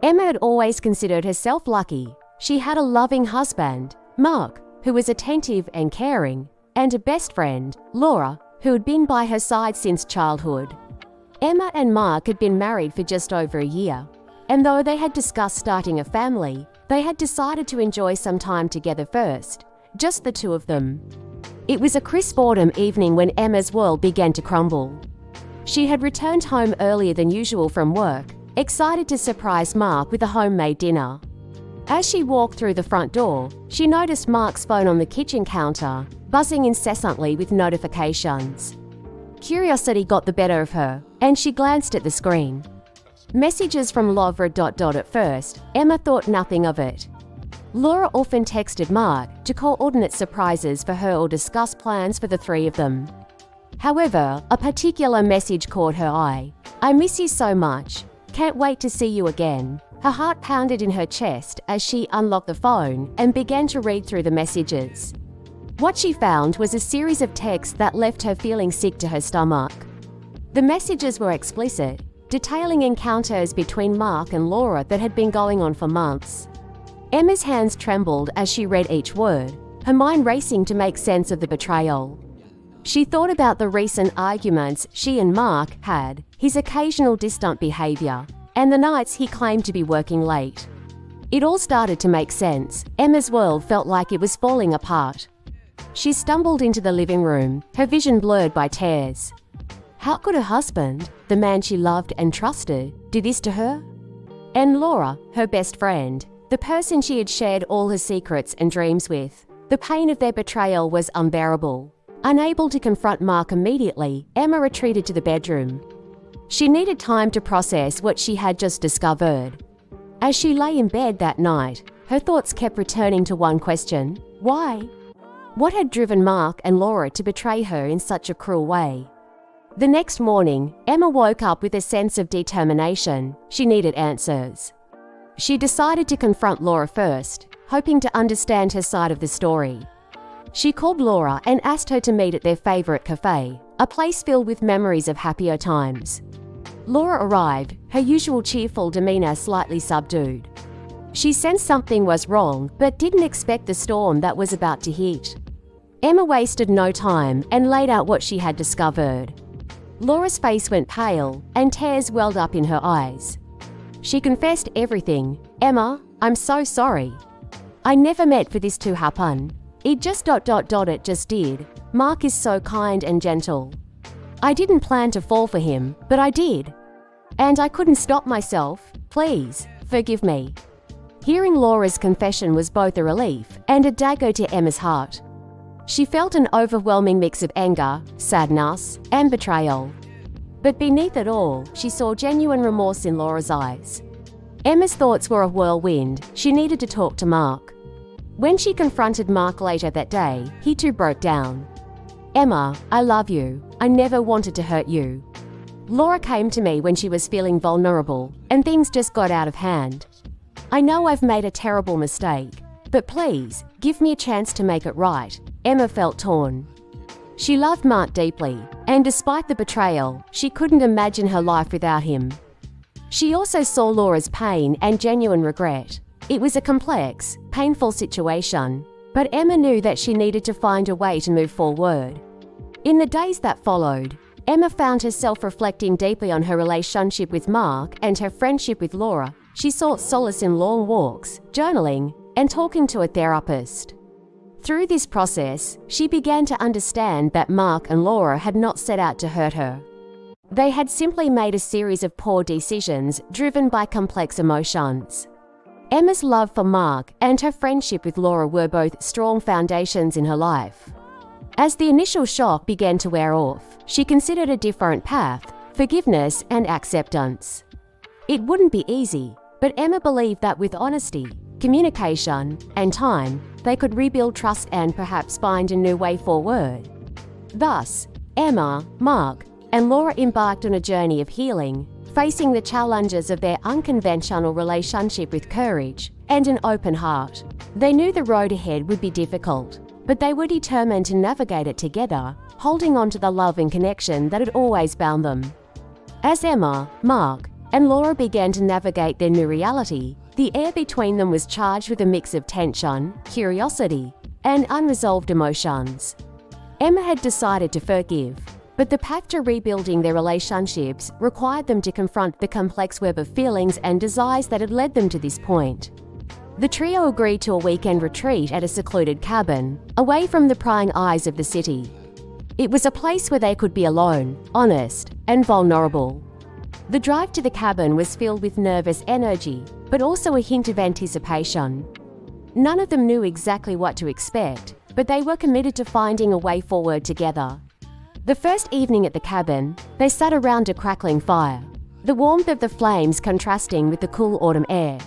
Emma had always considered herself lucky. She had a loving husband, Mark, who was attentive and caring, and a best friend, Laura, who had been by her side since childhood. Emma and Mark had been married for just over a year, and though they had discussed starting a family, they had decided to enjoy some time together first, just the two of them. It was a crisp autumn evening when Emma's world began to crumble. She had returned home earlier than usual from work, excited to surprise Mark with a homemade dinner. As she walked through the front door, she noticed Mark's phone on the kitchen counter, buzzing incessantly with notifications. Curiosity got the better of her, and she glanced at the screen. Messages from Laura. At first, Emma thought nothing of it. Laura often texted Mark to coordinate surprises for her or discuss plans for the three of them. However, a particular message caught her eye. "I miss you so much. Can't wait to see you again." Her heart pounded in her chest as she unlocked the phone and began to read through the messages. What she found was a series of texts that left her feeling sick to her stomach. The messages were explicit, detailing encounters between Mark and Laura that had been going on for months. Emma's hands trembled as she read each word, her mind racing to make sense of the betrayal. She thought about the recent arguments she and Mark had, his occasional distant behavior, and the nights he claimed to be working late. It all started to make sense. Emma's world felt like it was falling apart. She stumbled into the living room, her vision blurred by tears. How could her husband, the man she loved and trusted, do this to her? And Laura, her best friend, the person she had shared all her secrets and dreams with. The pain of their betrayal was unbearable. Unable to confront Mark immediately, Emma retreated to the bedroom. She needed time to process what she had just discovered. As she lay in bed that night, her thoughts kept returning to one question: why? What had driven Mark and Laura to betray her in such a cruel way? The next morning, Emma woke up with a sense of determination. She needed answers. She decided to confront Laura first, hoping to understand her side of the story. She called Laura and asked her to meet at their favorite cafe, a place filled with memories of happier times. Laura arrived, her usual cheerful demeanor slightly subdued. She sensed something was wrong, but didn't expect the storm that was about to hit. Emma wasted no time and laid out what she had discovered. Laura's face went pale, and tears welled up in her eyes. She confessed everything. "Emma, I'm so sorry. I never meant for this to happen. It just it just did. Mark is so kind and gentle. I didn't plan to fall for him, but I did. And I couldn't stop myself. Please, forgive me." Hearing Laura's confession was both a relief and a dagger to Emma's heart. She felt an overwhelming mix of anger, sadness, and betrayal. But beneath it all, she saw genuine remorse in Laura's eyes. Emma's thoughts were a whirlwind. She needed to talk to Mark. When she confronted Mark later that day, he too broke down. "Emma, I love you. I never wanted to hurt you. Laura came to me when she was feeling vulnerable, and things just got out of hand. I know I've made a terrible mistake, but please, give me a chance to make it right." Emma felt torn. She loved Mark deeply, and despite the betrayal, she couldn't imagine her life without him. She also saw Laura's pain and genuine regret. It was a complex, painful situation, but Emma knew that she needed to find a way to move forward. In the days that followed, Emma found herself reflecting deeply on her relationship with Mark and her friendship with Laura. She sought solace in long walks, journaling, and talking to a therapist. Through this process, she began to understand that Mark and Laura had not set out to hurt her. They had simply made a series of poor decisions driven by complex emotions. Emma's love for Mark and her friendship with Laura were both strong foundations in her life. As the initial shock began to wear off, she considered a different path: forgiveness and acceptance. It wouldn't be easy, but Emma believed that with honesty, communication, and time, they could rebuild trust and perhaps find a new way forward. Thus, Emma, Mark, and Laura embarked on a journey of healing, facing the challenges of their unconventional relationship with courage and an open heart. They knew the road ahead would be difficult, but they were determined to navigate it together, holding on to the love and connection that had always bound them. As Emma, Mark, and Laura began to navigate their new reality, the air between them was charged with a mix of tension, curiosity, and unresolved emotions. Emma had decided to forgive, but the path to rebuilding their relationships required them to confront the complex web of feelings and desires that had led them to this point. The trio agreed to a weekend retreat at a secluded cabin, away from the prying eyes of the city. It was a place where they could be alone, honest, and vulnerable. The drive to the cabin was filled with nervous energy, but also a hint of anticipation. None of them knew exactly what to expect, but they were committed to finding a way forward together. The first evening at the cabin, they sat around a crackling fire, the warmth of the flames contrasting with the cool autumn air.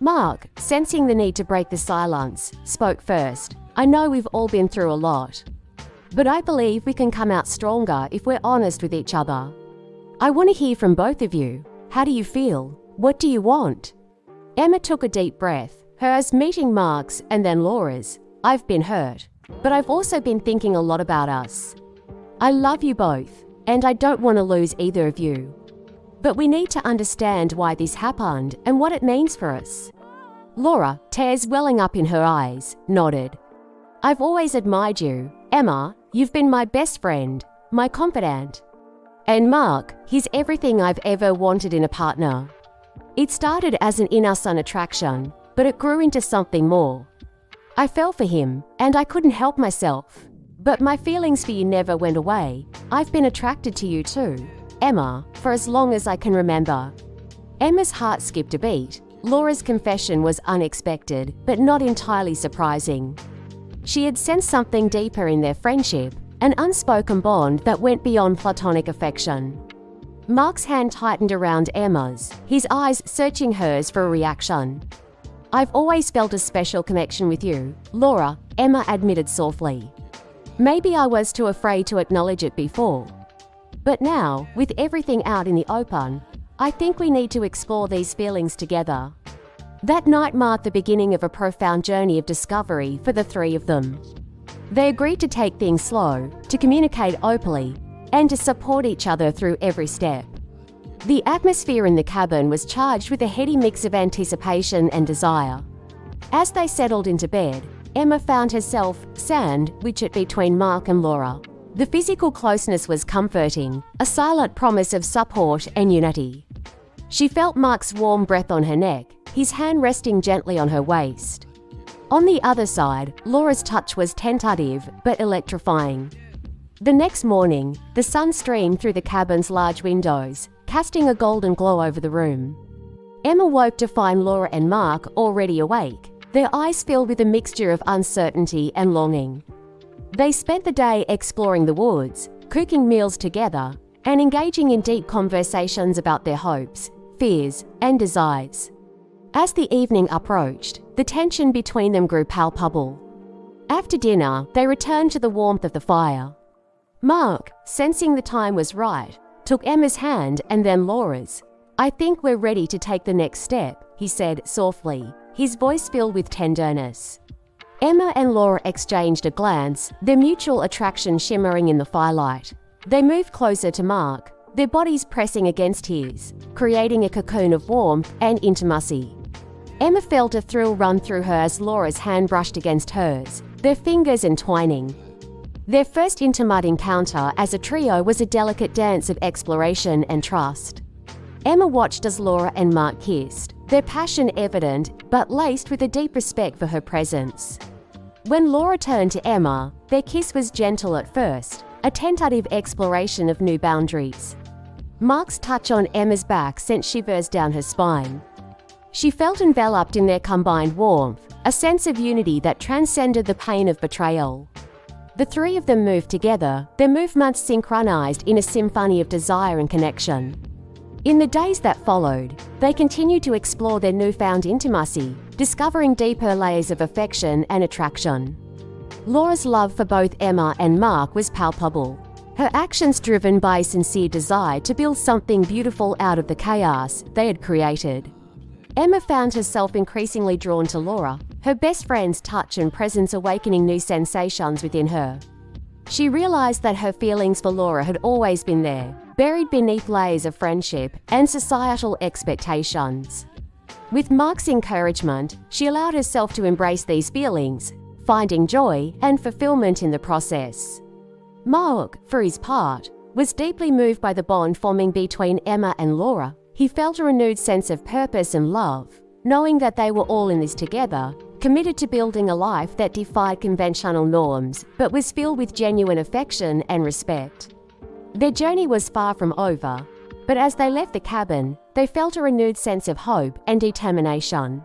Mark, sensing the need to break the silence, spoke first. "I know we've all been through a lot, but I believe we can come out stronger if we're honest with each other. I want to hear from both of you. How do you feel? What do you want?" Emma took a deep breath, hers meeting Mark's and then Laura's. "I've been hurt, but I've also been thinking a lot about us. I love you both, and I don't want to lose either of you. But we need to understand why this happened and what it means for us." Laura, tears welling up in her eyes, nodded. "I've always admired you, Emma. You've been my best friend, my confidant. And Mark, he's everything I've ever wanted in a partner." It started as an inner-sun attraction, but it grew into something more. "I fell for him, and I couldn't help myself. But my feelings for you never went away. I've been attracted to you too, Emma, for as long as I can remember." Emma's heart skipped a beat. Laura's confession was unexpected, but not entirely surprising. She had sensed something deeper in their friendship, an unspoken bond that went beyond platonic affection. Mark's hand tightened around Emma's, his eyes searching hers for a reaction. "I've always felt a special connection with you, Laura," Emma admitted softly. "Maybe I was too afraid to acknowledge it before. But now, with everything out in the open, I think we need to explore these feelings together." That night marked the beginning of a profound journey of discovery for the three of them. They agreed to take things slow, to communicate openly, and to support each other through every step. The atmosphere in the cabin was charged with a heady mix of anticipation and desire. As they settled into bed, Emma found herself sandwiched between Mark and Laura. The physical closeness was comforting, a silent promise of support and unity. She felt Mark's warm breath on her neck, his hand resting gently on her waist. On the other side, Laura's touch was tentative but electrifying. The next morning, the sun streamed through the cabin's large windows, casting a golden glow over the room. Emma woke to find Laura and Mark already awake, their eyes filled with a mixture of uncertainty and longing. They spent the day exploring the woods, cooking meals together, and engaging in deep conversations about their hopes, fears, and desires. As the evening approached, the tension between them grew palpable. After dinner, they returned to the warmth of the fire. Mark, sensing the time was right, took Emma's hand and then Laura's. "I think we're ready to take the next step," he said softly, his voice filled with tenderness. Emma and Laura exchanged a glance, their mutual attraction shimmering in the firelight. They moved closer to Mark, their bodies pressing against his, creating a cocoon of warmth and intimacy. Emma felt a thrill run through her as Laura's hand brushed against hers, their fingers entwining. Their first intimate encounter as a trio was a delicate dance of exploration and trust. Emma watched as Laura and Mark kissed, their passion evident but laced with a deep respect for her presence. When Laura turned to Emma, their kiss was gentle at first, a tentative exploration of new boundaries. Mark's touch on Emma's back sent shivers down her spine. She felt enveloped in their combined warmth, a sense of unity that transcended the pain of betrayal. The three of them moved together, their movements synchronized in a symphony of desire and connection. In the days that followed, they continued to explore their newfound intimacy, discovering deeper layers of affection and attraction. Laura's love for both Emma and Mark was palpable, her actions driven by a sincere desire to build something beautiful out of the chaos they had created. Emma found herself increasingly drawn to Laura, her best friend's touch and presence awakening new sensations within her. She realized that her feelings for Laura had always been there, buried beneath layers of friendship and societal expectations. With Mark's encouragement, she allowed herself to embrace these feelings, finding joy and fulfillment in the process. Mark, for his part, was deeply moved by the bond forming between Emma and Laura. He felt a renewed sense of purpose and love, knowing that they were all in this together, committed to building a life that defied conventional norms, but was filled with genuine affection and respect. Their journey was far from over, but as they left the cabin, they felt a renewed sense of hope and determination.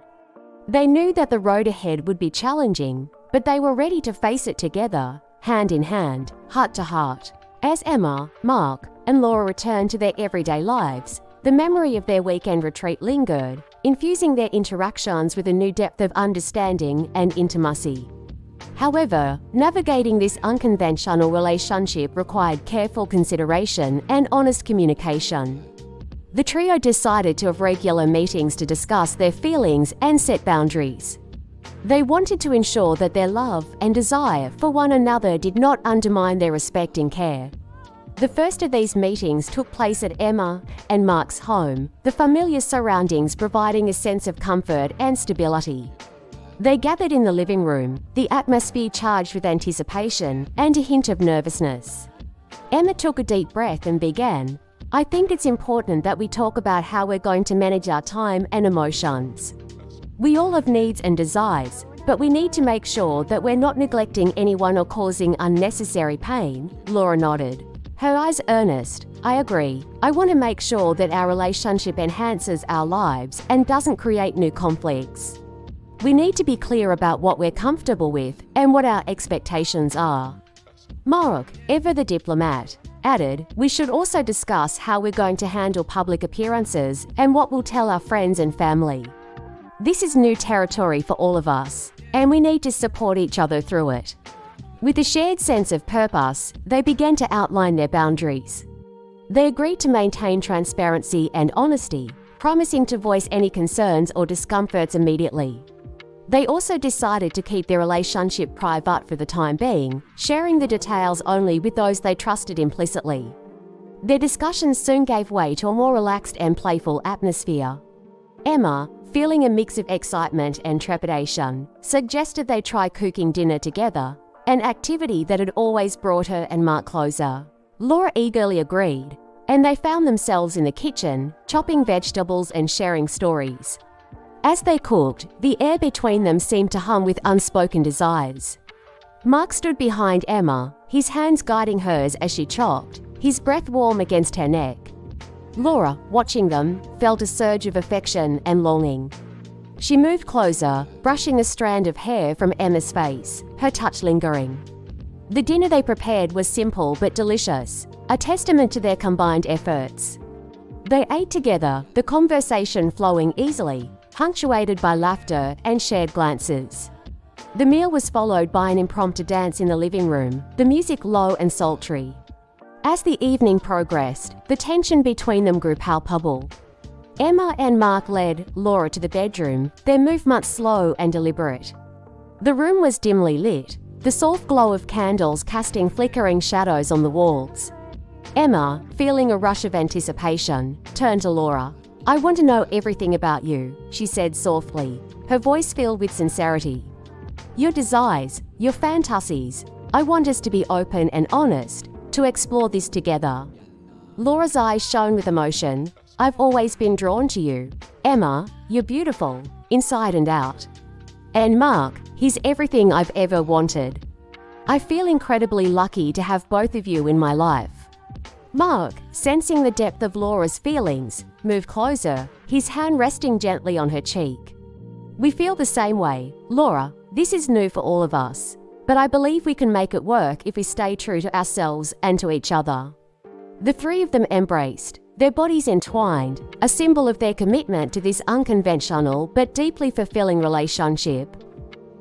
They knew that the road ahead would be challenging, but they were ready to face it together, hand in hand, heart to heart. As Emma, Mark, and Laura returned to their everyday lives, the memory of their weekend retreat lingered, infusing their interactions with a new depth of understanding and intimacy. However, navigating this unconventional relationship required careful consideration and honest communication. The trio decided to have regular meetings to discuss their feelings and set boundaries. They wanted to ensure that their love and desire for one another did not undermine their respect and care. The first of these meetings took place at Emma and Mark's home, the familiar surroundings providing a sense of comfort and stability. They gathered in the living room, the atmosphere charged with anticipation and a hint of nervousness. Emma took a deep breath and began, "I think it's important that we talk about how we're going to manage our time and emotions. We all have needs and desires, but we need to make sure that we're not neglecting anyone or causing unnecessary pain." Laura nodded, her eyes earnest. "I agree. I want to make sure that our relationship enhances our lives and doesn't create new conflicts. We need to be clear about what we're comfortable with and what our expectations are." Mark, ever the diplomat, added, "We should also discuss how we're going to handle public appearances and what we'll tell our friends and family. This is new territory for all of us, and we need to support each other through it." With a shared sense of purpose, they began to outline their boundaries. They agreed to maintain transparency and honesty, promising to voice any concerns or discomforts immediately. They also decided to keep their relationship private for the time being, sharing the details only with those they trusted implicitly. Their discussions soon gave way to a more relaxed and playful atmosphere. Emma, feeling a mix of excitement and trepidation, suggested they try cooking dinner together, an activity that had always brought her and Mark closer. Laura eagerly agreed, and they found themselves in the kitchen, chopping vegetables and sharing stories. As they cooked, the air between them seemed to hum with unspoken desires. Mark stood behind Emma, his hands guiding hers as she chopped, his breath warm against her neck. Laura, watching them, felt a surge of affection and longing. She moved closer, brushing a strand of hair from Emma's face, her touch lingering. The dinner they prepared was simple but delicious, a testament to their combined efforts. They ate together, the conversation flowing easily, punctuated by laughter and shared glances. The meal was followed by an impromptu dance in the living room, the music low and sultry. As the evening progressed, the tension between them grew palpable. Emma and Mark led Laura to the bedroom, their movements slow and deliberate. The room was dimly lit, the soft glow of candles casting flickering shadows on the walls. Emma, feeling a rush of anticipation, turned to Laura. "I want to know everything about you," she said softly, her voice filled with sincerity. "Your desires, your fantasies. I want us to be open and honest, to explore this together." Laura's eyes shone with emotion. "I've always been drawn to you. Emma, you're beautiful, inside and out. And Mark, he's everything I've ever wanted. I feel incredibly lucky to have both of you in my life." Mark, sensing the depth of Laura's feelings, moved closer, his hand resting gently on her cheek. "We feel the same way, Laura. This is new for all of us, but I believe we can make it work if we stay true to ourselves and to each other." The three of them embraced, their bodies entwined, a symbol of their commitment to this unconventional but deeply fulfilling relationship.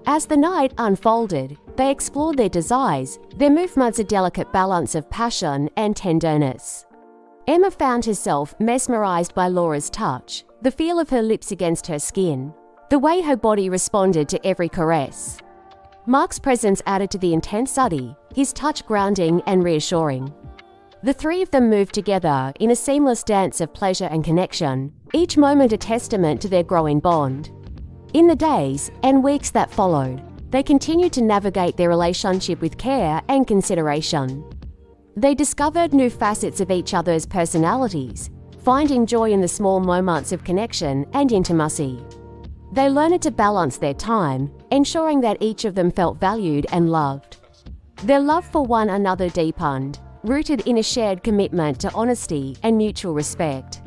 As the night unfolded, they explored their desires, their movements a delicate balance of passion and tenderness. Emma found herself mesmerized by Laura's touch, the feel of her lips against her skin, the way her body responded to every caress. Mark's presence added to the intense study, his touch grounding and reassuring. The three of them moved together in a seamless dance of pleasure and connection, each moment a testament to their growing bond. In the days and weeks that followed, they continued to navigate their relationship with care and consideration. They discovered new facets of each other's personalities, finding joy in the small moments of connection and intimacy. They learned to balance their time, ensuring that each of them felt valued and loved. Their love for one another deepened, rooted in a shared commitment to honesty and mutual respect.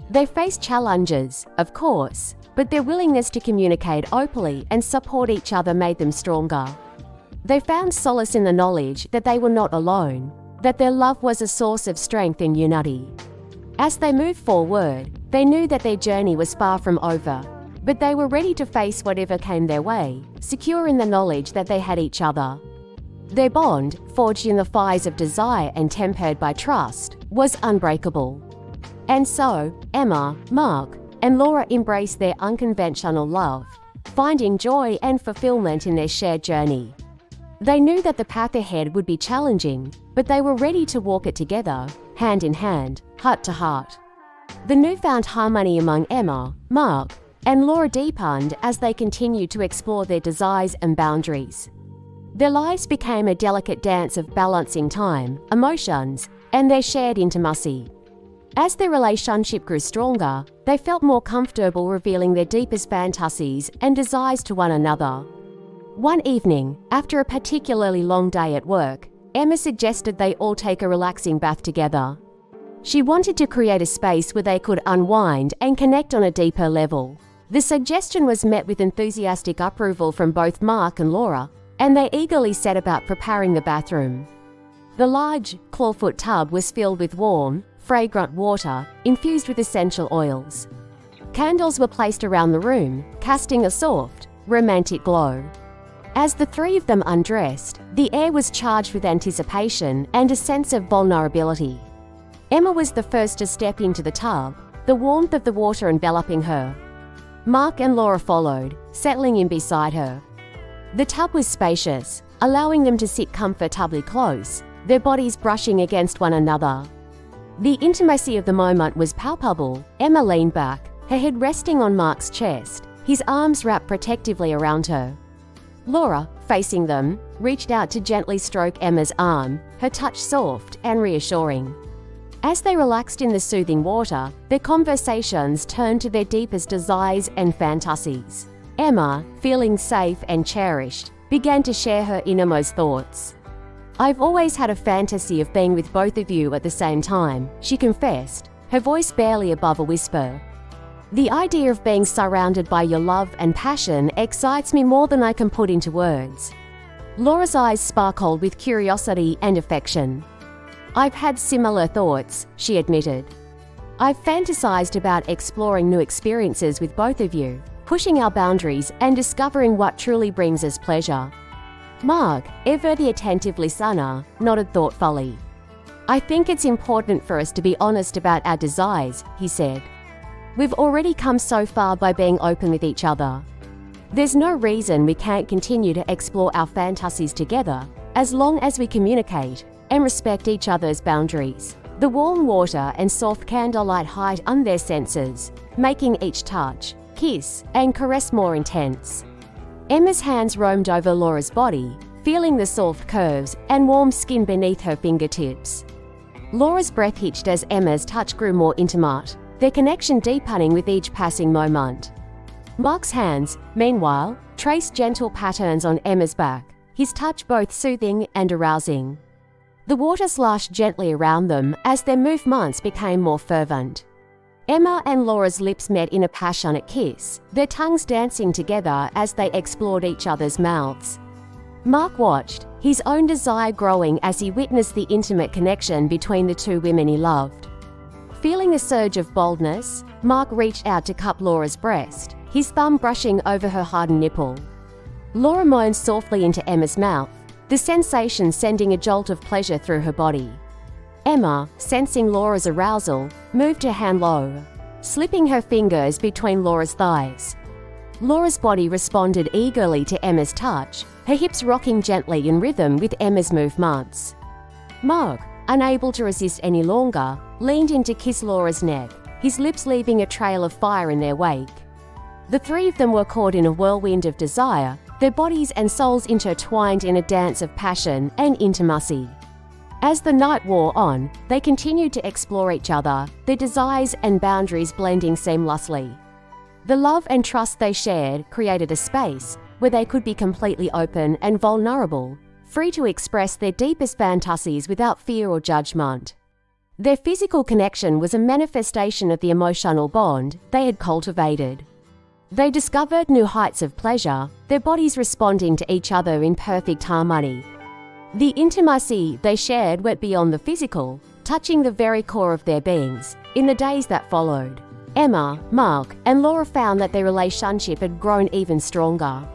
They faced challenges, of course, but their willingness to communicate openly and support each other made them stronger. They found solace in the knowledge that they were not alone, that their love was a source of strength and unity. As they moved forward, they knew that their journey was far from over, but they were ready to face whatever came their way, secure in the knowledge that they had each other. Their bond, forged in the fires of desire and tempered by trust, was unbreakable. And so, Emma, Mark, and Laura embraced their unconventional love, finding joy and fulfillment in their shared journey. They knew that the path ahead would be challenging, but they were ready to walk it together, hand in hand, heart to heart. The newfound harmony among Emma, Mark, and Laura deepened as they continued to explore their desires and boundaries. Their lives became a delicate dance of balancing time, emotions, and their shared intimacy. As their relationship grew stronger, they felt more comfortable revealing their deepest fantasies and desires to one another. One evening, after a particularly long day at work, Emma suggested they all take a relaxing bath together. She wanted to create a space where they could unwind and connect on a deeper level. The suggestion was met with enthusiastic approval from both Mark and Laura, and they eagerly set about preparing the bathroom. The large, clawfoot tub was filled with warm, fragrant water infused with essential oils. Candles were placed around the room, casting a soft, romantic glow. As the three of them undressed, the air was charged with anticipation and a sense of vulnerability. Emma was the first to step into the tub, the warmth of the water enveloping her. Mark and Laura followed, settling in beside her. The tub was spacious, allowing them to sit comfortably close, their bodies brushing against one another. The intimacy of the moment was palpable. Emma leaned back, her head resting on Mark's chest, his arms wrapped protectively around her. Laura, facing them, reached out to gently stroke Emma's arm, her touch soft and reassuring. As they relaxed in the soothing water, their conversations turned to their deepest desires and fantasies. Emma, feeling safe and cherished, began to share her innermost thoughts. "I've always had a fantasy of being with both of you at the same time," she confessed, her voice barely above a whisper. "The idea of being surrounded by your love and passion excites me more than I can put into words." Laura's eyes sparkled with curiosity and affection. "I've had similar thoughts," she admitted. "I've fantasized about exploring new experiences with both of you, pushing our boundaries and discovering what truly brings us pleasure." Mark, ever the attentive listener, nodded thoughtfully. "I think it's important for us to be honest about our desires," he said. "We've already come so far by being open with each other. There's no reason we can't continue to explore our fantasies together, as long as we communicate and respect each other's boundaries." The warm water and soft candlelight heightened their senses, making each touch, kiss, and caress more intense. Emma's hands roamed over Laura's body, feeling the soft curves and warm skin beneath her fingertips. Laura's breath hitched as Emma's touch grew more intimate, their connection deepening with each passing moment. Mark's hands, meanwhile, traced gentle patterns on Emma's back, his touch both soothing and arousing. The water slashed gently around them as their movements became more fervent. Emma and Laura's lips met in a passionate kiss, their tongues dancing together as they explored each other's mouths. Mark watched, his own desire growing as he witnessed the intimate connection between the two women he loved. Feeling a surge of boldness, Mark reached out to cup Laura's breast, his thumb brushing over her hardened nipple. Laura moaned softly into Emma's mouth, the sensation sending a jolt of pleasure through her body. Emma, sensing Laura's arousal, moved her hand low, slipping her fingers between Laura's thighs. Laura's body responded eagerly to Emma's touch, her hips rocking gently in rhythm with Emma's movements. Mark, unable to resist any longer, leaned in to kiss Laura's neck, his lips leaving a trail of fire in their wake. The three of them were caught in a whirlwind of desire, their bodies and souls intertwined in a dance of passion and intimacy. As the night wore on, they continued to explore each other, their desires and boundaries blending seamlessly. The love and trust they shared created a space where they could be completely open and vulnerable, free to express their deepest fantasies without fear or judgment. Their physical connection was a manifestation of the emotional bond they had cultivated. They discovered new heights of pleasure, their bodies responding to each other in perfect harmony. The intimacy they shared went beyond the physical, touching the very core of their beings. In the days that followed, Emma, Mark, and Laura found that their relationship had grown even stronger.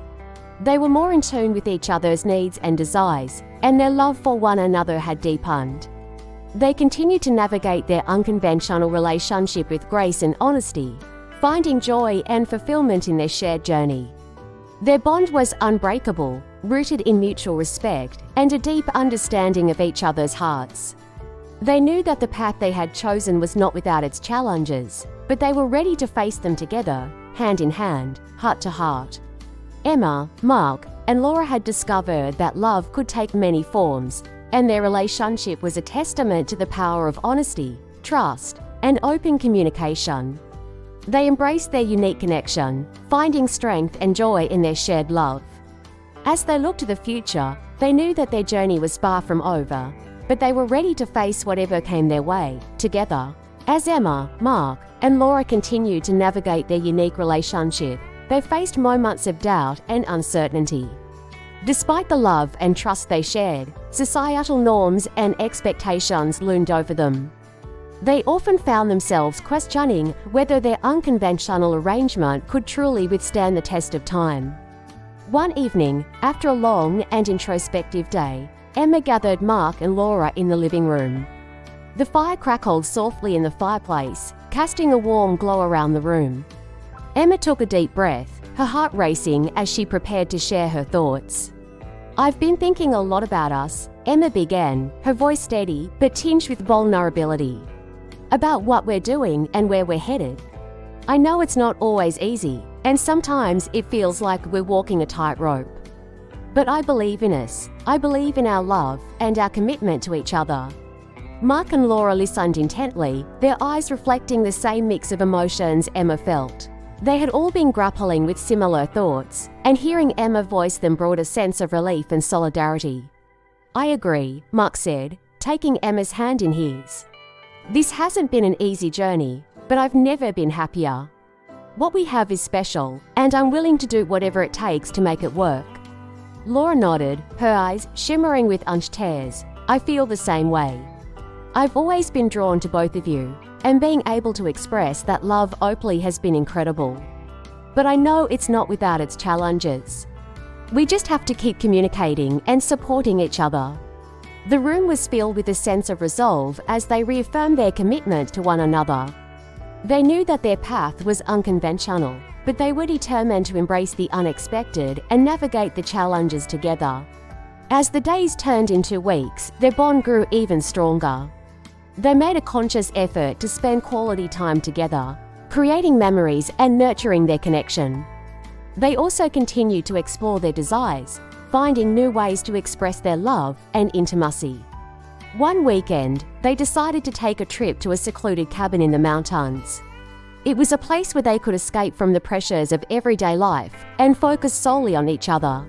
They were more in tune with each other's needs and desires, and their love for one another had deepened. They continued to navigate their unconventional relationship with grace and honesty, finding joy and fulfillment in their shared journey. Their bond was unbreakable, rooted in mutual respect and a deep understanding of each other's hearts. They knew that the path they had chosen was not without its challenges, but they were ready to face them together, hand in hand, heart to heart. Emma, Mark, and Laura had discovered that love could take many forms, and their relationship was a testament to the power of honesty, trust, and open communication. They embraced their unique connection, finding strength and joy in their shared love. As they looked to the future, they knew that their journey was far from over, but they were ready to face whatever came their way, together. As Emma, Mark, and Laura continued to navigate their unique relationship, they faced moments of doubt and uncertainty. Despite the love and trust they shared, societal norms and expectations loomed over them. They often found themselves questioning whether their unconventional arrangement could truly withstand the test of time. One evening, after a long and introspective day, Emma gathered Mark and Laura in the living room. The fire crackled softly in the fireplace, casting a warm glow around the room. Emma took a deep breath, her heart racing as she prepared to share her thoughts. "I've been thinking a lot about us," Emma began, her voice steady but tinged with vulnerability. "About what we're doing and where we're headed. I know it's not always easy, and sometimes it feels like we're walking a tightrope. But I believe in us. I believe in our love and our commitment to each other." Mark and Laura listened intently, their eyes reflecting the same mix of emotions Emma felt. They had all been grappling with similar thoughts, and hearing Emma voice them brought a sense of relief and solidarity. "I agree," Mark said, taking Emma's hand in his. "This hasn't been an easy journey, but I've never been happier. What we have is special, and I'm willing to do whatever it takes to make it work." Laura nodded, her eyes shimmering with unshed tears. "I feel the same way. I've always been drawn to both of you, and being able to express that love openly has been incredible. But I know it's not without its challenges. We just have to keep communicating and supporting each other." The room was filled with a sense of resolve as they reaffirmed their commitment to one another. They knew that their path was unconventional, but they were determined to embrace the unexpected and navigate the challenges together. As the days turned into weeks, their bond grew even stronger. They made a conscious effort to spend quality time together, creating memories and nurturing their connection. They also continued to explore their desires, finding new ways to express their love and intimacy. One weekend, they decided to take a trip to a secluded cabin in the mountains. It was a place where they could escape from the pressures of everyday life and focus solely on each other.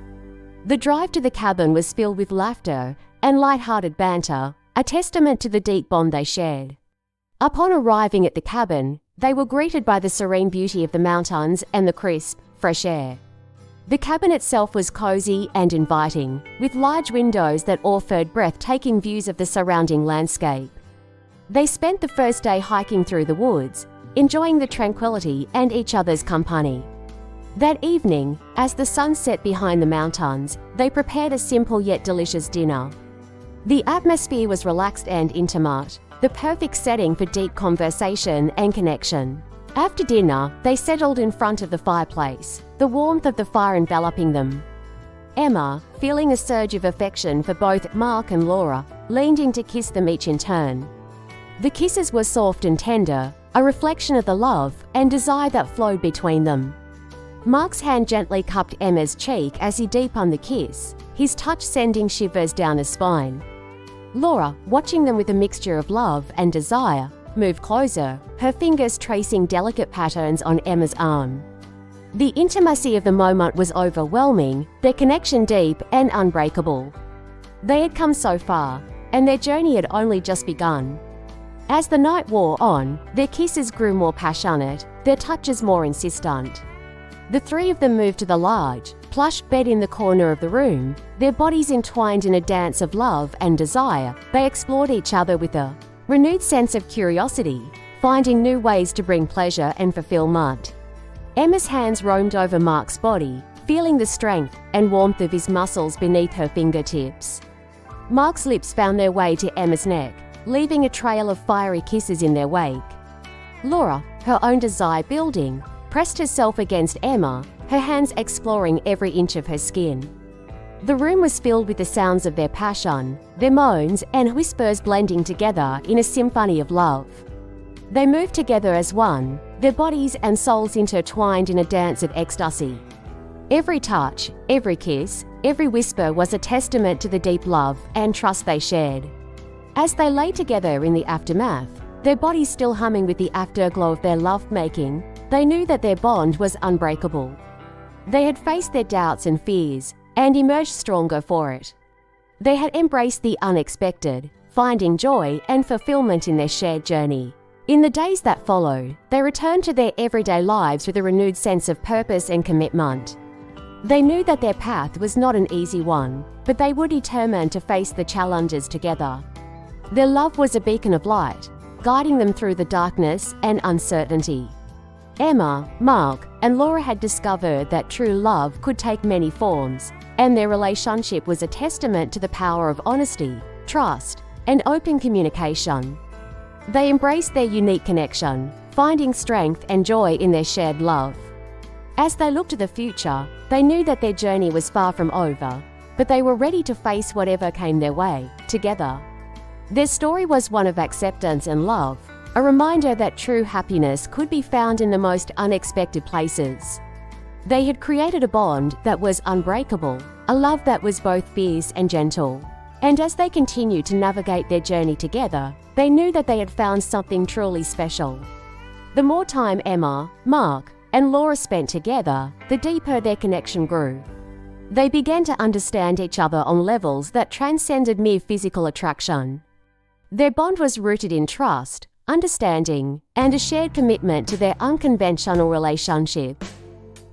The drive to the cabin was filled with laughter and light-hearted banter, a testament to the deep bond they shared. Upon arriving at the cabin, they were greeted by the serene beauty of the mountains and the crisp, fresh air. The cabin itself was cozy and inviting, with large windows that offered breathtaking views of the surrounding landscape. They spent the first day hiking through the woods, enjoying the tranquility and each other's company. That evening, as the sun set behind the mountains, they prepared a simple yet delicious dinner. The atmosphere was relaxed and intimate, the perfect setting for deep conversation and connection. After dinner, they settled in front of the fireplace, the warmth of the fire enveloping them. Emma, feeling a surge of affection for both Mark and Laura, leaned in to kiss them each in turn. The kisses were soft and tender, a reflection of the love and desire that flowed between them. Mark's hand gently cupped Emma's cheek as he deepened the kiss, his touch sending shivers down her spine. Laura, watching them with a mixture of love and desire, moved closer, her fingers tracing delicate patterns on Emma's arm. The intimacy of the moment was overwhelming, their connection deep and unbreakable. They had come so far, and their journey had only just begun. As the night wore on, their kisses grew more passionate, their touches more insistent. The three of them moved to the large, plush bed in the corner of the room, their bodies entwined in a dance of love and desire. They explored each other with a renewed sense of curiosity, finding new ways to bring pleasure and fulfillment. Emma's hands roamed over Mark's body, feeling the strength and warmth of his muscles beneath her fingertips. Mark's lips found their way to Emma's neck, leaving a trail of fiery kisses in their wake. Laura, her own desire building, pressed herself against Emma, her hands exploring every inch of her skin. The room was filled with the sounds of their passion, their moans and whispers blending together in a symphony of love. They moved together as one, their bodies and souls intertwined in a dance of ecstasy. Every touch, every kiss, every whisper was a testament to the deep love and trust they shared. As they lay together in the aftermath, their bodies still humming with the afterglow of their love-making, they knew that their bond was unbreakable. They had faced their doubts and fears, and emerged stronger for it. They had embraced the unexpected, finding joy and fulfillment in their shared journey. In the days that followed, they returned to their everyday lives with a renewed sense of purpose and commitment. They knew that their path was not an easy one, but they were determined to face the challenges together. Their love was a beacon of light, guiding them through the darkness and uncertainty. Emma, Mark, and Laura had discovered that true love could take many forms, and their relationship was a testament to the power of honesty, trust, and open communication. They embraced their unique connection, finding strength and joy in their shared love. As they looked to the future, they knew that their journey was far from over, but they were ready to face whatever came their way, together. Their story was one of acceptance and love, a reminder that true happiness could be found in the most unexpected places. They had created a bond that was unbreakable, a love that was both fierce and gentle. And as they continued to navigate their journey together, they knew that they had found something truly special. The more time Emma, Mark, and Laura spent together, the deeper their connection grew. They began to understand each other on levels that transcended mere physical attraction. Their bond was rooted in trust, understanding, and a shared commitment to their unconventional relationship.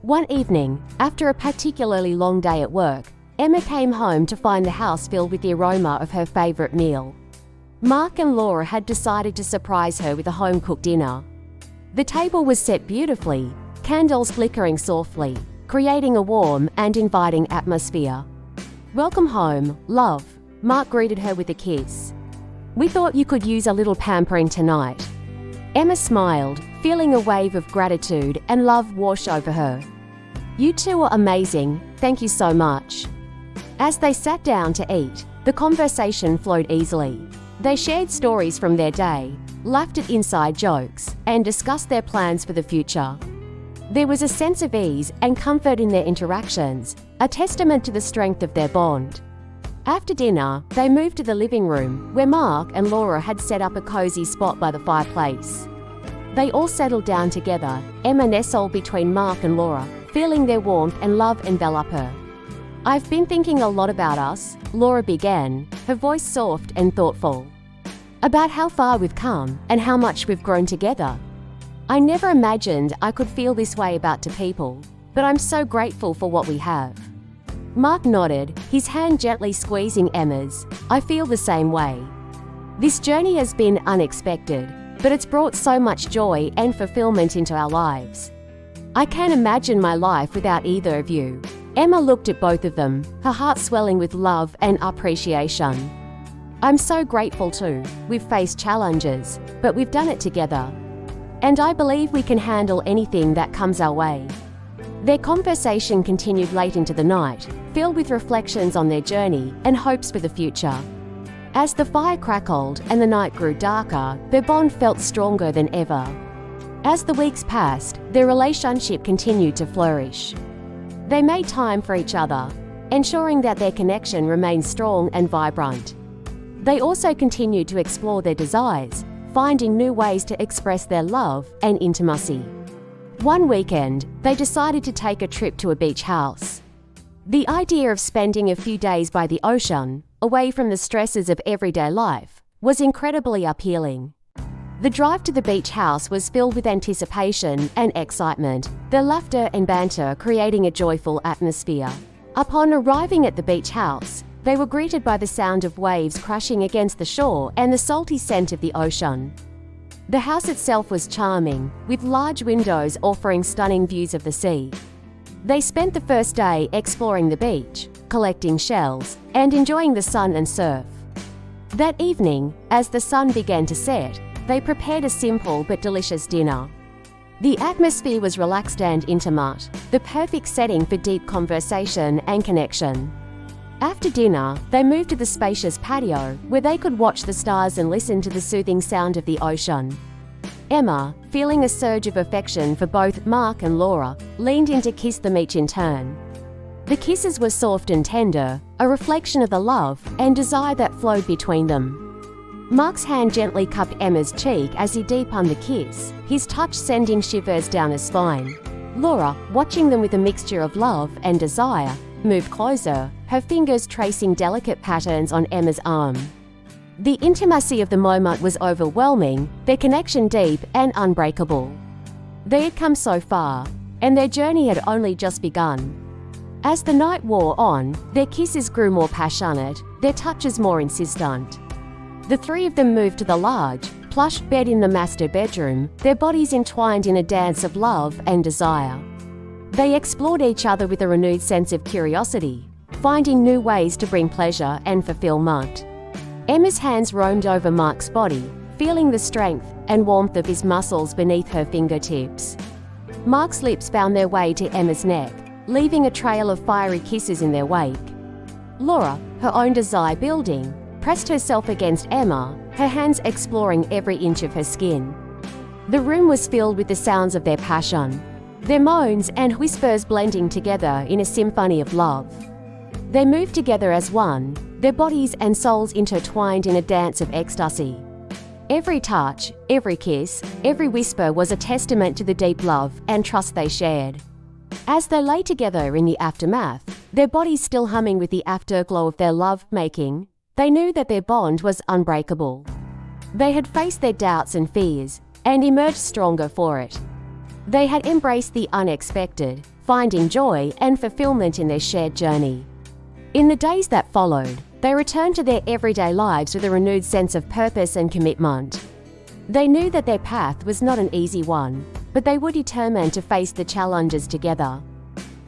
One evening, after a particularly long day at work, Emma came home to find the house filled with the aroma of her favorite meal. Mark and Laura had decided to surprise her with a home-cooked dinner. The table was set beautifully, candles flickering softly, creating a warm and inviting atmosphere. "Welcome home, love," Mark greeted her with a kiss. "We thought you could use a little pampering tonight." Emma smiled, feeling a wave of gratitude and love wash over her. "You two are amazing, thank you so much." As they sat down to eat, the conversation flowed easily. They shared stories from their day, laughed at inside jokes, and discussed their plans for the future. There was a sense of ease and comfort in their interactions, a testament to the strength of their bond. After dinner, they moved to the living room, where Mark and Laura had set up a cozy spot by the fireplace. They all settled down together, Emma nestled between Mark and Laura, feeling their warmth and love envelop her. "I've been thinking a lot about us," Laura began, her voice soft and thoughtful. "About how far we've come and how much we've grown together. I never imagined I could feel this way about two people, but I'm so grateful for what we have." Mark nodded, his hand gently squeezing Emma's. "I feel the same way. This journey has been unexpected, but it's brought so much joy and fulfillment into our lives. I can't imagine my life without either of you." Emma looked at both of them, her heart swelling with love and appreciation. "I'm so grateful too. We've faced challenges, but we've done it together. And I believe we can handle anything that comes our way." Their conversation continued late into the night, filled with reflections on their journey and hopes for the future. As the fire crackled and the night grew darker, their bond felt stronger than ever. As the weeks passed, their relationship continued to flourish. They made time for each other, ensuring that their connection remained strong and vibrant. They also continued to explore their desires, finding new ways to express their love and intimacy. One weekend, they decided to take a trip to a beach house. The idea of spending a few days by the ocean, away from the stresses of everyday life, was incredibly appealing. The drive to the beach house was filled with anticipation and excitement, their laughter and banter creating a joyful atmosphere. Upon arriving at the beach house, they were greeted by the sound of waves crashing against the shore and the salty scent of the ocean. The house itself was charming, with large windows offering stunning views of the sea. They spent the first day exploring the beach, collecting shells, and enjoying the sun and surf. That evening, as the sun began to set, they prepared a simple but delicious dinner. The atmosphere was relaxed and intimate, the perfect setting for deep conversation and connection. After dinner, they moved to the spacious patio, where they could watch the stars and listen to the soothing sound of the ocean. Emma, feeling a surge of affection for both Mark and Laura, leaned in to kiss them each in turn. The kisses were soft and tender, a reflection of the love and desire that flowed between them. Mark's hand gently cupped Emma's cheek as he deepened the kiss, his touch sending shivers down her spine. Laura, watching them with a mixture of love and desire, moved closer, her fingers tracing delicate patterns on Emma's arm. The intimacy of the moment was overwhelming, their connection deep and unbreakable. They had come so far, and their journey had only just begun. As the night wore on, their kisses grew more passionate, their touches more insistent. The three of them moved to the large, plush bed in the master bedroom, their bodies entwined in a dance of love and desire. They explored each other with a renewed sense of curiosity, finding new ways to bring pleasure and fulfillment. Emma's hands roamed over Mark's body, feeling the strength and warmth of his muscles beneath her fingertips. Mark's lips found their way to Emma's neck, leaving a trail of fiery kisses in their wake. Laura, her own desire building, pressed herself against Emma, her hands exploring every inch of her skin. The room was filled with the sounds of their passion, their moans and whispers blending together in a symphony of love. They moved together as one, their bodies and souls intertwined in a dance of ecstasy. Every touch, every kiss, every whisper was a testament to the deep love and trust they shared. As they lay together in the aftermath, their bodies still humming with the afterglow of their love-making, they knew that their bond was unbreakable. They had faced their doubts and fears, and emerged stronger for it. They had embraced the unexpected, finding joy and fulfillment in their shared journey. In the days that followed, they returned to their everyday lives with a renewed sense of purpose and commitment. They knew that their path was not an easy one, but they were determined to face the challenges together.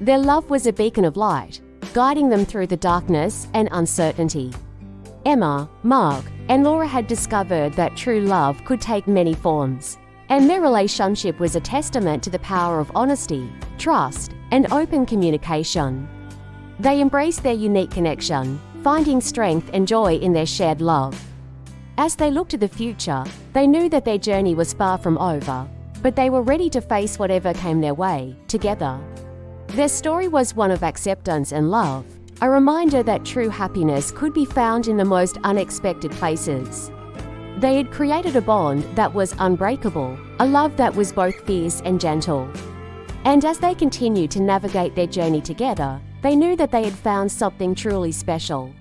Their love was a beacon of light, guiding them through the darkness and uncertainty. Emma, Mark, and Laura had discovered that true love could take many forms, and their relationship was a testament to the power of honesty, trust, and open communication. They embraced their unique connection, finding strength and joy in their shared love. As they looked to the future, they knew that their journey was far from over, but they were ready to face whatever came their way, together. Their story was one of acceptance and love, a reminder that true happiness could be found in the most unexpected places. They had created a bond that was unbreakable, a love that was both fierce and gentle. And as they continued to navigate their journey together, they knew that they had found something truly special.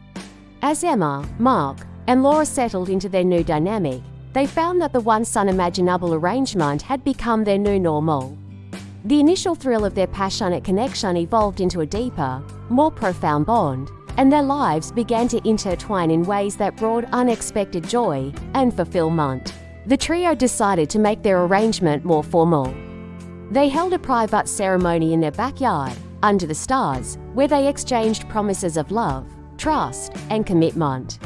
As Emma, Mark, and Laura settled into their new dynamic, they found that the once unimaginable arrangement had become their new normal. The initial thrill of their passionate connection evolved into a deeper, more profound bond, and their lives began to intertwine in ways that brought unexpected joy and fulfillment. The trio decided to make their arrangement more formal. They held a private ceremony in their backyard, under the stars, where they exchanged promises of love, trust, and commitment.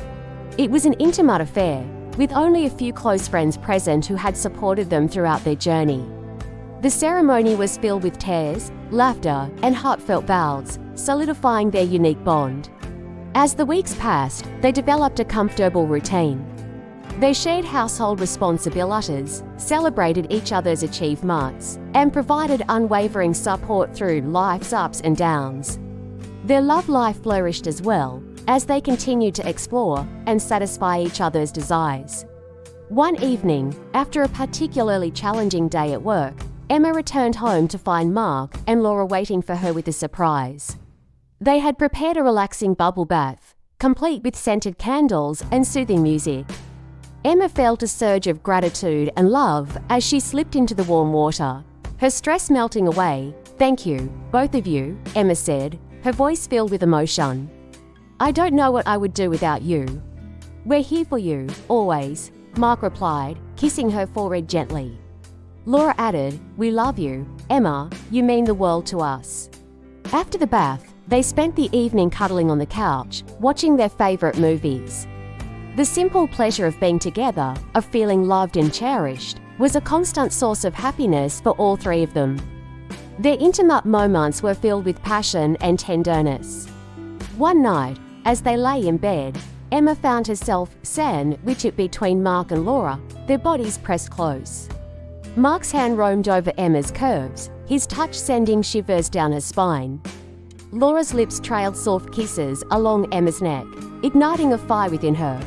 It was an intimate affair, with only a few close friends present who had supported them throughout their journey. The ceremony was filled with tears, laughter, and heartfelt vows, solidifying their unique bond. As the weeks passed, they developed a comfortable routine. They shared household responsibilities, celebrated each other's achievements, and provided unwavering support through life's ups and downs. Their love life flourished as well, as they continued to explore and satisfy each other's desires. One evening, after a particularly challenging day at work, Emma returned home to find Mark and Laura waiting for her with a surprise. They had prepared a relaxing bubble bath, complete with scented candles and soothing music. Emma felt a surge of gratitude and love as she slipped into the warm water, her stress melting away. "Thank you, both of you," Emma said, her voice filled with emotion. "I don't know what I would do without you." "We're here for you, always," Mark replied, kissing her forehead gently. Laura added, "We love you, Emma, you mean the world to us." After the bath, they spent the evening cuddling on the couch, watching their favorite movies. The simple pleasure of being together, of feeling loved and cherished, was a constant source of happiness for all three of them. Their intimate moments were filled with passion and tenderness. One night, as they lay in bed, Emma found herself sandwiched between Mark and Laura, their bodies pressed close. Mark's hand roamed over Emma's curves, his touch sending shivers down her spine. Laura's lips trailed soft kisses along Emma's neck, igniting a fire within her.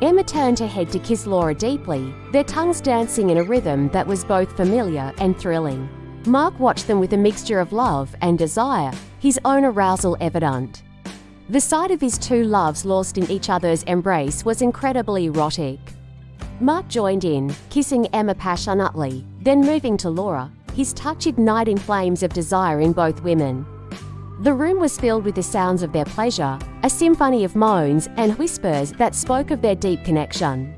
Emma turned her head to kiss Laura deeply, their tongues dancing in a rhythm that was both familiar and thrilling. Mark watched them with a mixture of love and desire, his own arousal evident. The sight of his two loves lost in each other's embrace was incredibly erotic. Mark joined in, kissing Emma passionately, then moving to Laura, his touch igniting flames of desire in both women. The room was filled with the sounds of their pleasure, a symphony of moans and whispers that spoke of their deep connection.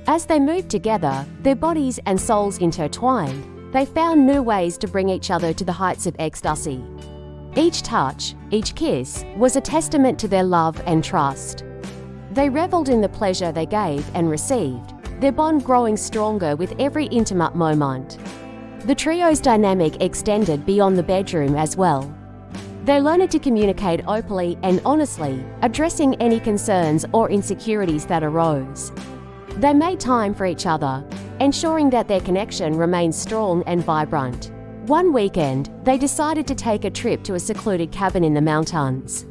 As they moved together, their bodies and souls intertwined, they found new ways to bring each other to the heights of ecstasy. Each touch, each kiss, was a testament to their love and trust. They reveled in the pleasure they gave and received, their bond growing stronger with every intimate moment. The trio's dynamic extended beyond the bedroom as well. They learned to communicate openly and honestly, addressing any concerns or insecurities that arose. They made time for each other, ensuring that their connection remained strong and vibrant. One weekend, they decided to take a trip to a secluded cabin in the mountains.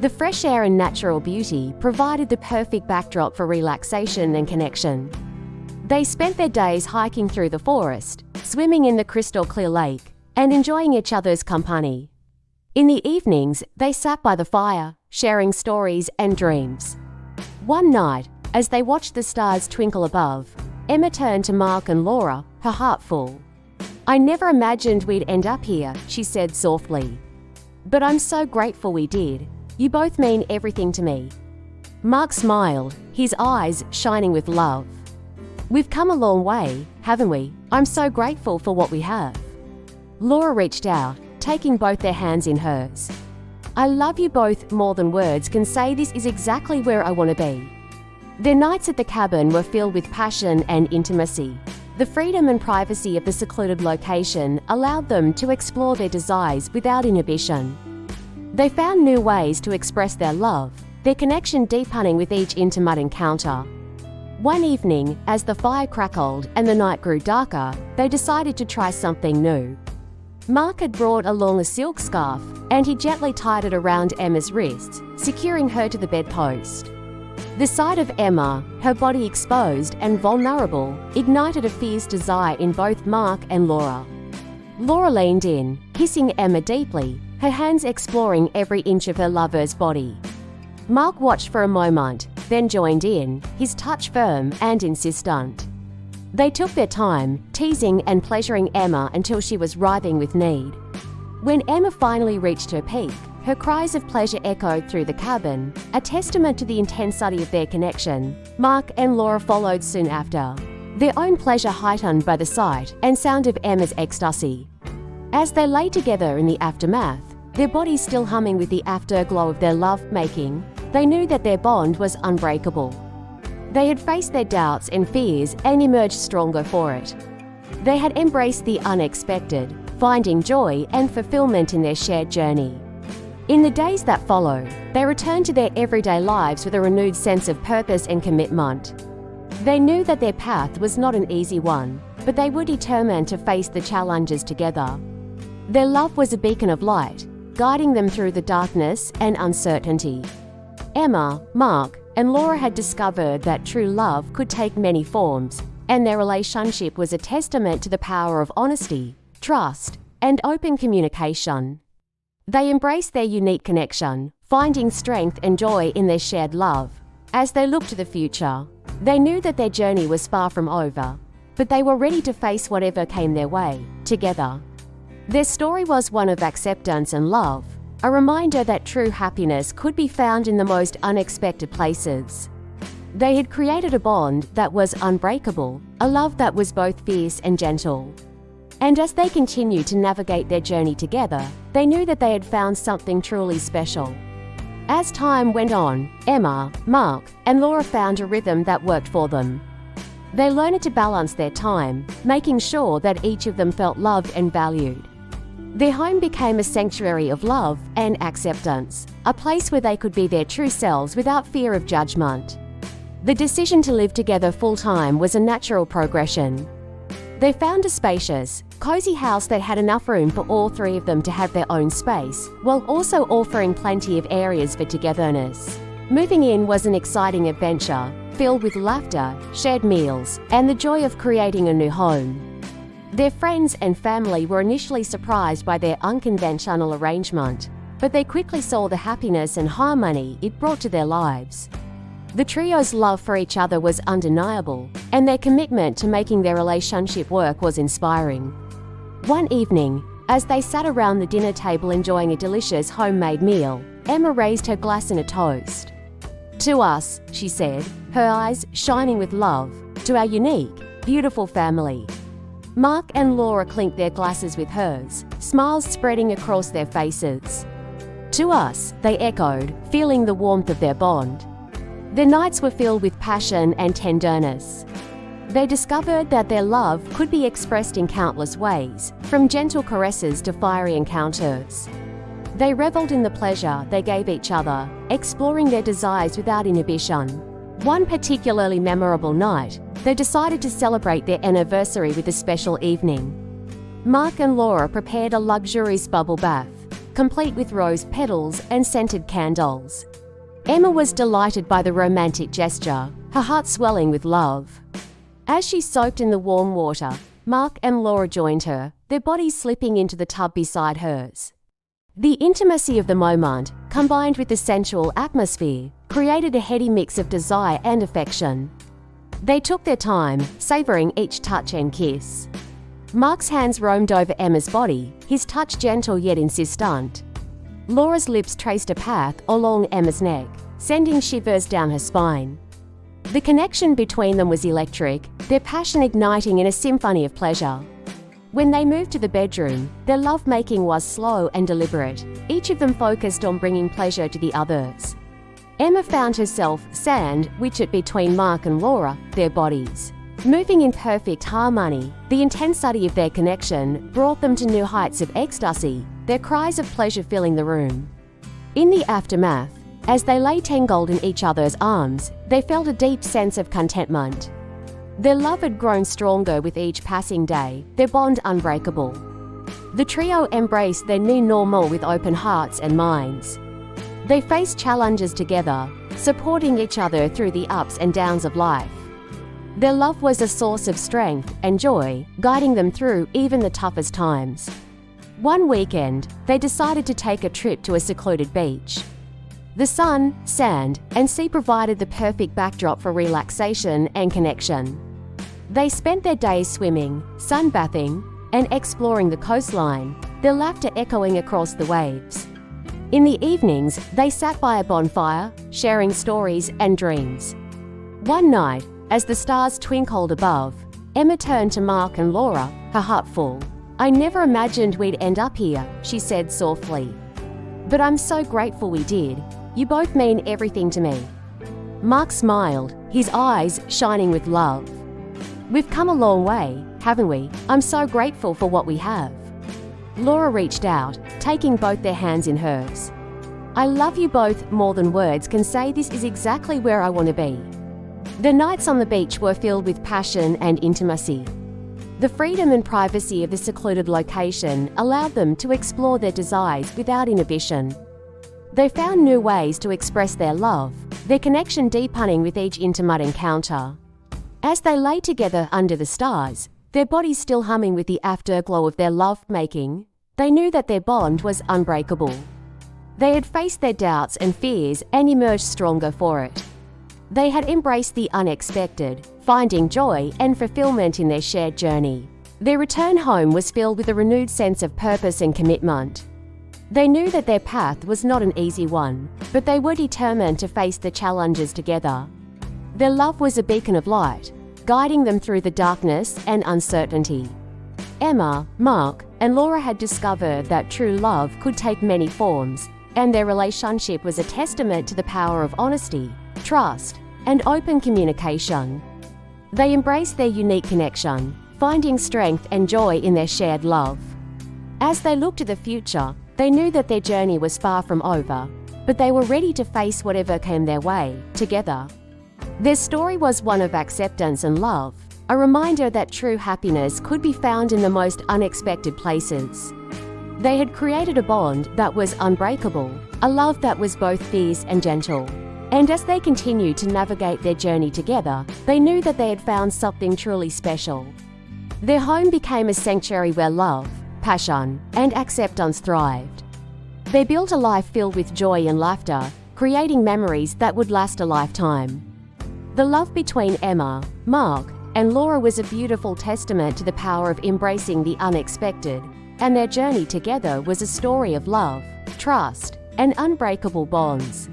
The fresh air and natural beauty provided the perfect backdrop for relaxation and connection. They spent their days hiking through the forest, swimming in the crystal-clear lake, and enjoying each other's company. In the evenings, they sat by the fire, sharing stories and dreams. One night, as they watched the stars twinkle above, Emma turned to Mark and Laura, her heart full. "I never imagined we'd end up here," she said softly. "But I'm so grateful we did. You both mean everything to me." Mark smiled, his eyes shining with love. "We've come a long way, haven't we? I'm so grateful for what we have." Laura reached out, taking both their hands in hers. "I love you both more than words can say. This is exactly where I want to be." Their nights at the cabin were filled with passion and intimacy. The freedom and privacy of the secluded location allowed them to explore their desires without inhibition. They found new ways to express their love, their connection deepening with each intimate encounter. One evening, as the fire crackled and the night grew darker, they decided to try something new. Mark had brought along a silk scarf, and he gently tied it around Emma's wrists, securing her to the bedpost. The sight of Emma, her body exposed and vulnerable, ignited a fierce desire in both Mark and Laura. Laura leaned in, kissing Emma deeply, her hands exploring every inch of her lover's body. Mark watched for a moment, then joined in, his touch firm and insistent. They took their time, teasing and pleasuring Emma until she was writhing with need. When Emma finally reached her peak, her cries of pleasure echoed through the cabin, a testament to the intensity of their connection. Mark and Laura followed soon after, their own pleasure heightened by the sight and sound of Emma's ecstasy. As they lay together in the aftermath, their bodies still humming with the afterglow of their love-making, they knew that their bond was unbreakable. They had faced their doubts and fears and emerged stronger for it. They had embraced the unexpected, finding joy and fulfillment in their shared journey. In the days that followed, they returned to their everyday lives with a renewed sense of purpose and commitment. They knew that their path was not an easy one, but they were determined to face the challenges together. Their love was a beacon of light, guiding them through the darkness and uncertainty. Emma, Mark, and Laura had discovered that true love could take many forms, and their relationship was a testament to the power of honesty, trust, and open communication. They embraced their unique connection, finding strength and joy in their shared love. As they looked to the future, they knew that their journey was far from over, but they were ready to face whatever came their way, together. Their story was one of acceptance and love, a reminder that true happiness could be found in the most unexpected places. They had created a bond that was unbreakable, a love that was both fierce and gentle. And as they continued to navigate their journey together, they knew that they had found something truly special. As time went on, Emma, Mark, and Laura found a rhythm that worked for them. They learned to balance their time, making sure that each of them felt loved and valued. Their home became a sanctuary of love and acceptance, a place where they could be their true selves without fear of judgment. The decision to live together full-time was a natural progression. They found a spacious, cozy house that had enough room for all three of them to have their own space, while also offering plenty of areas for togetherness. Moving in was an exciting adventure, filled with laughter, shared meals, and the joy of creating a new home. Their friends and family were initially surprised by their unconventional arrangement, but they quickly saw the happiness and harmony it brought to their lives. The trio's love for each other was undeniable, and their commitment to making their relationship work was inspiring. One evening, as they sat around the dinner table enjoying a delicious homemade meal, Emma raised her glass in a toast. "To us," she said, her eyes shining with love, "to our unique, beautiful family." Mark and Laura clinked their glasses with hers, smiles spreading across their faces. "To us," they echoed, feeling the warmth of their bond. Their nights were filled with passion and tenderness. They discovered that their love could be expressed in countless ways, from gentle caresses to fiery encounters. They reveled in the pleasure they gave each other, exploring their desires without inhibition. One particularly memorable night, they decided to celebrate their anniversary with a special evening. Mark and Laura prepared a luxurious bubble bath, complete with rose petals and scented candles. Emma was delighted by the romantic gesture, her heart swelling with love. As she soaked in the warm water, Mark and Laura joined her, their bodies slipping into the tub beside hers. The intimacy of the moment, combined with the sensual atmosphere, created a heady mix of desire and affection. They took their time, savoring each touch and kiss. Mark's hands roamed over Emma's body, his touch gentle yet insistent. Laura's lips traced a path along Emma's neck, sending shivers down her spine. The connection between them was electric, their passion igniting in a symphony of pleasure. When they moved to the bedroom, their lovemaking was slow and deliberate, each of them focused on bringing pleasure to the others. Emma found herself sandwiched between Mark and Laura, their bodies. Moving in perfect harmony, the intensity of their connection brought them to new heights of ecstasy, their cries of pleasure filling the room. In the aftermath, as they lay tangled in each other's arms, they felt a deep sense of contentment. Their love had grown stronger with each passing day, their bond unbreakable. The trio embraced their new normal with open hearts and minds. They faced challenges together, supporting each other through the ups and downs of life. Their love was a source of strength and joy, guiding them through even the toughest times. One weekend, they decided to take a trip to a secluded beach. The sun, sand, and sea provided the perfect backdrop for relaxation and connection. They spent their days swimming, sunbathing, and exploring the coastline, their laughter echoing across the waves. In the evenings, they sat by a bonfire, sharing stories and dreams. One night, as the stars twinkled above, Emma turned to Mark and Laura, her heart full. "I never imagined we'd end up here," she said softly. "But I'm so grateful we did. You both mean everything to me." Mark smiled, his eyes shining with love. "We've come a long way, haven't we? I'm so grateful for what we have." Laura reached out, taking both their hands in hers. "I love you both more than words can say. This is exactly where I want to be." The nights on the beach were filled with passion and intimacy. The freedom and privacy of the secluded location allowed them to explore their desires without inhibition. They found new ways to express their love, their connection deepening with each intimate encounter. As they lay together under the stars, their bodies still humming with the afterglow of their love-making, they knew that their bond was unbreakable. They had faced their doubts and fears and emerged stronger for it. They had embraced the unexpected, finding joy and fulfillment in their shared journey. Their return home was filled with a renewed sense of purpose and commitment. They knew that their path was not an easy one, but they were determined to face the challenges together. Their love was a beacon of light, guiding them through the darkness and uncertainty. Emma, Mark, and Laura had discovered that true love could take many forms, and their relationship was a testament to the power of honesty, trust, and open communication. They embraced their unique connection, finding strength and joy in their shared love. As they looked to the future, they knew that their journey was far from over, but they were ready to face whatever came their way, together. Their story was one of acceptance and love, a reminder that true happiness could be found in the most unexpected places. They had created a bond that was unbreakable, a love that was both fierce and gentle. And as they continued to navigate their journey together, they knew that they had found something truly special. Their home became a sanctuary where love, passion, and acceptance thrived. They built a life filled with joy and laughter, creating memories that would last a lifetime. The love between Emma, Mark, and Laura was a beautiful testament to the power of embracing the unexpected, and their journey together was a story of love, trust, and unbreakable bonds.